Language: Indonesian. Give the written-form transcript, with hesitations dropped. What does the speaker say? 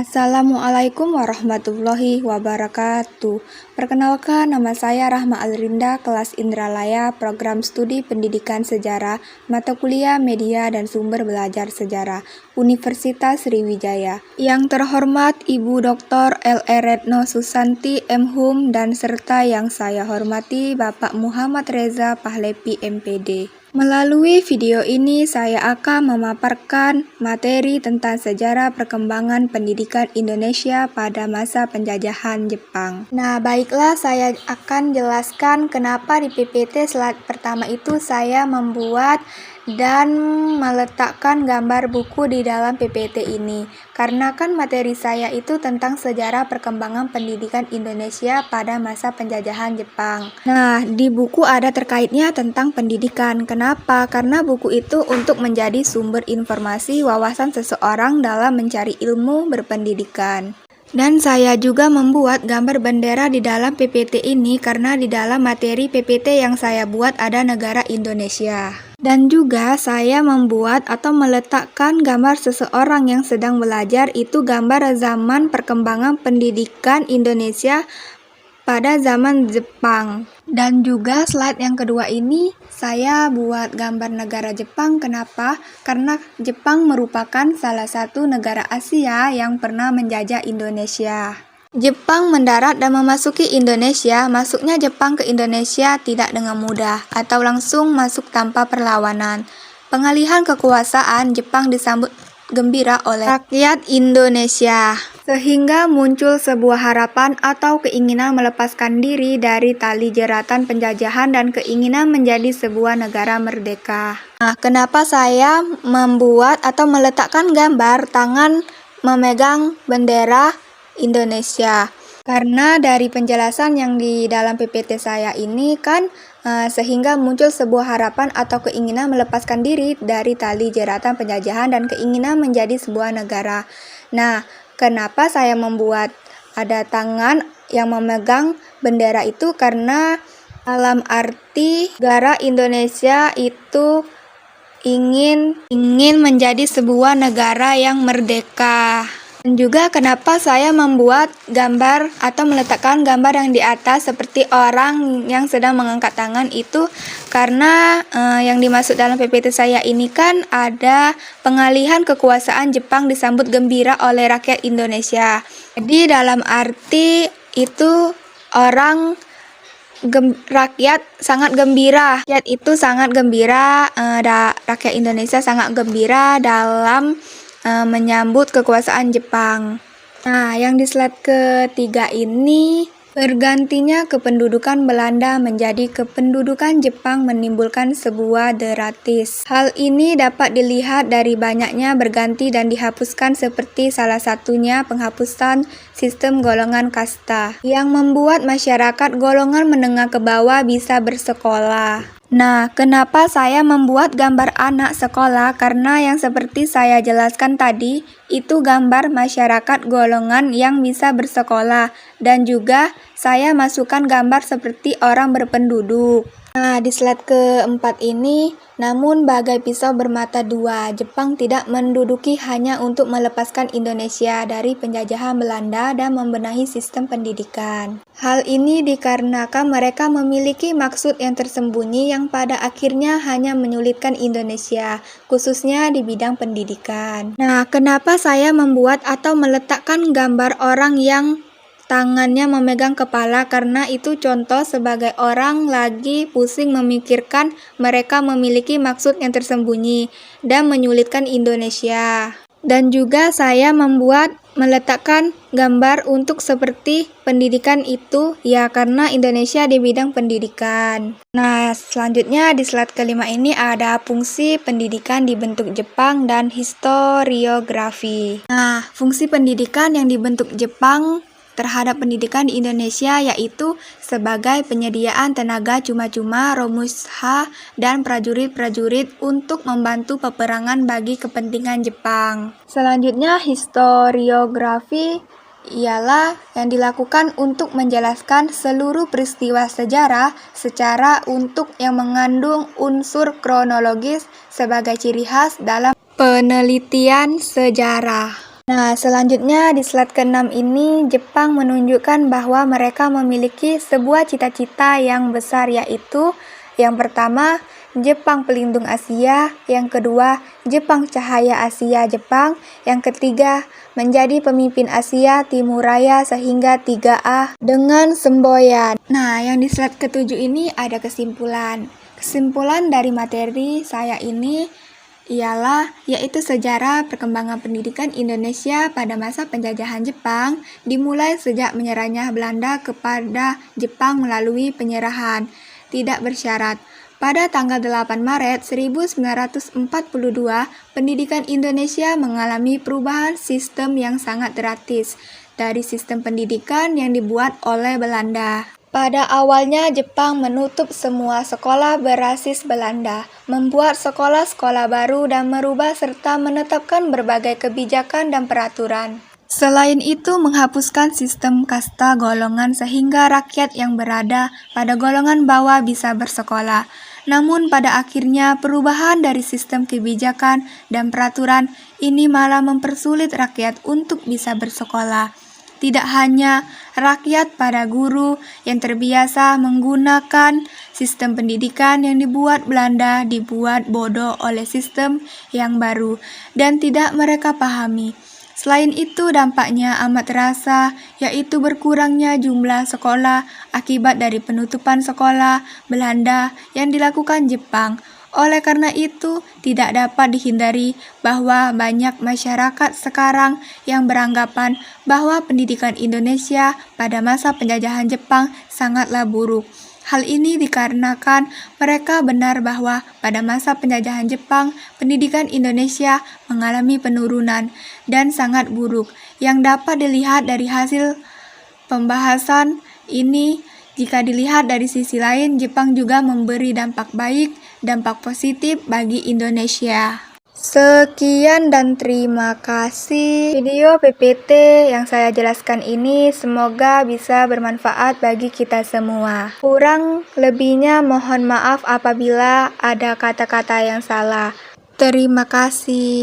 Assalamualaikum warahmatullahi wabarakatuh. Perkenalkan, nama saya Rahma Alrinda, kelas Indralaya, program studi pendidikan sejarah, mata kuliah media dan sumber belajar sejarah, Universitas Sriwijaya. Yang terhormat Ibu Dr. L.E. Retno Susanti, M.Hum, dan serta yang saya hormati Bapak Muhammad Reza Pahlevi, MPD. Melalui video ini, saya akan memaparkan materi tentang sejarah perkembangan pendidikan Indonesia pada masa penjajahan Jepang. Nah, baiklah, saya akan jelaskan kenapa di PPT slide pertama itu saya membuat dan meletakkan gambar buku di dalam PPT ini. Karena kan materi saya itu tentang sejarah perkembangan pendidikan Indonesia pada masa penjajahan Jepang. Nah, di buku ada terkaitnya tentang pendidikan. Kenapa? Karena buku itu untuk menjadi sumber informasi wawasan seseorang dalam mencari ilmu berpendidikan. Dan saya juga membuat gambar bendera di dalam PPT ini karena di dalam materi PPT yang saya buat ada negara Indonesia. Dan juga saya membuat atau meletakkan gambar seseorang yang sedang belajar, itu gambar zaman perkembangan pendidikan Indonesia pada zaman Jepang. Dan juga slide yang kedua ini saya buat gambar negara Jepang. Kenapa? Karena Jepang merupakan salah satu negara Asia yang pernah menjajah Indonesia. Jepang mendarat dan memasuki Indonesia. Masuknya Jepang ke Indonesia tidak dengan mudah atau langsung masuk tanpa perlawanan. Pengalihan kekuasaan Jepang disambut gembira oleh rakyat Indonesia, sehingga muncul sebuah harapan atau keinginan melepaskan diri dari tali jeratan penjajahan dan keinginan menjadi sebuah negara merdeka. Nah, kenapa saya membuat atau meletakkan gambar tangan memegang bendera Indonesia? Karena dari penjelasan yang di dalam PPT saya ini kan sehingga muncul sebuah harapan atau keinginan melepaskan diri dari tali jeratan penjajahan dan keinginan menjadi sebuah negara. Nah, kenapa saya membuat ada tangan yang memegang bendera itu? Karena dalam arti negara Indonesia itu ingin menjadi sebuah negara yang merdeka. Dan juga kenapa saya membuat gambar atau meletakkan gambar yang di atas seperti orang yang sedang mengangkat tangan itu karena yang dimaksud dalam PPT saya ini kan ada pengalihan kekuasaan Jepang disambut gembira oleh rakyat Indonesia. Jadi dalam arti itu rakyat sangat gembira. Rakyat itu sangat gembira, rakyat Indonesia sangat gembira dalam menyambut kekuasaan Jepang. Nah, yang di slide ketiga ini, bergantinya kependudukan Belanda menjadi kependudukan Jepang menimbulkan sebuah dramatis. Hal ini dapat dilihat dari banyaknya berganti dan dihapuskan, seperti salah satunya penghapusan sistem golongan kasta yang membuat masyarakat golongan menengah ke bawah bisa bersekolah. Nah, kenapa saya membuat gambar anak sekolah? Karena yang seperti saya jelaskan tadi, itu gambar masyarakat golongan yang bisa bersekolah. Dan juga saya masukkan gambar seperti orang berpenduduk. Nah, di slide keempat ini, namun bagai pisau bermata dua, Jepang tidak menduduki hanya untuk melepaskan Indonesia dari penjajahan Belanda dan membenahi sistem pendidikan. Hal ini dikarenakan mereka memiliki maksud yang tersembunyi yang pada akhirnya hanya menyulitkan Indonesia, khususnya di bidang pendidikan. Nah, kenapa saya membuat atau meletakkan gambar orang yang tangannya memegang kepala? Karena itu contoh sebagai orang lagi pusing memikirkan mereka memiliki maksud yang tersembunyi dan menyulitkan Indonesia. Dan juga saya meletakkan gambar untuk seperti pendidikan itu ya karena Indonesia di bidang pendidikan. Nah, selanjutnya di slide kelima ini ada fungsi pendidikan dibentuk Jepang dan historiografi. Nah, fungsi pendidikan yang dibentuk Jepang terhadap pendidikan di Indonesia yaitu sebagai penyediaan tenaga cuma-cuma, romusha, dan prajurit-prajurit untuk membantu peperangan bagi kepentingan Jepang. Selanjutnya, historiografi ialah yang dilakukan untuk menjelaskan seluruh peristiwa sejarah secara untuk yang mengandung unsur kronologis sebagai ciri khas dalam penelitian sejarah. Nah, selanjutnya di slide ke-6 ini, Jepang menunjukkan bahwa mereka memiliki sebuah cita-cita yang besar, yaitu yang pertama, Jepang pelindung Asia, yang kedua, Jepang cahaya Asia Jepang, yang ketiga, menjadi pemimpin Asia Timur Raya sehingga 3A dengan semboyan. Nah, yang di slide ke-7 ini ada kesimpulan. Kesimpulan dari materi saya ini yaitu sejarah perkembangan pendidikan Indonesia pada masa penjajahan Jepang dimulai sejak menyerahnya Belanda kepada Jepang melalui penyerahan tidak bersyarat. Pada tanggal 8 Maret 1942, pendidikan Indonesia mengalami perubahan sistem yang sangat drastis dari sistem pendidikan yang dibuat oleh Belanda. Pada awalnya, Jepang menutup semua sekolah berbasis Belanda, membuat sekolah-sekolah baru dan merubah serta menetapkan berbagai kebijakan dan peraturan. Selain itu, menghapuskan sistem kasta golongan sehingga rakyat yang berada pada golongan bawah bisa bersekolah. Namun pada akhirnya perubahan dari sistem kebijakan dan peraturan ini malah mempersulit rakyat untuk bisa bersekolah. Tidak hanya rakyat, para guru yang terbiasa menggunakan sistem pendidikan yang dibuat Belanda dibuat bodoh oleh sistem yang baru dan tidak mereka pahami. Selain itu, dampaknya amat terasa, yaitu berkurangnya jumlah sekolah akibat dari penutupan sekolah Belanda yang dilakukan Jepang. Oleh karena itu, tidak dapat dihindari bahwa banyak masyarakat sekarang yang beranggapan bahwa pendidikan Indonesia pada masa penjajahan Jepang sangatlah buruk. Hal ini dikarenakan mereka benar bahwa pada masa penjajahan Jepang, pendidikan Indonesia mengalami penurunan dan sangat buruk, yang dapat dilihat dari hasil pembahasan ini. Jika dilihat dari sisi lain, Jepang juga memberi dampak baik, dampak positif bagi Indonesia. Sekian dan terima kasih. Video PPT yang saya jelaskan ini semoga bisa bermanfaat bagi kita semua. Kurang lebihnya mohon maaf apabila ada kata-kata yang salah. Terima kasih.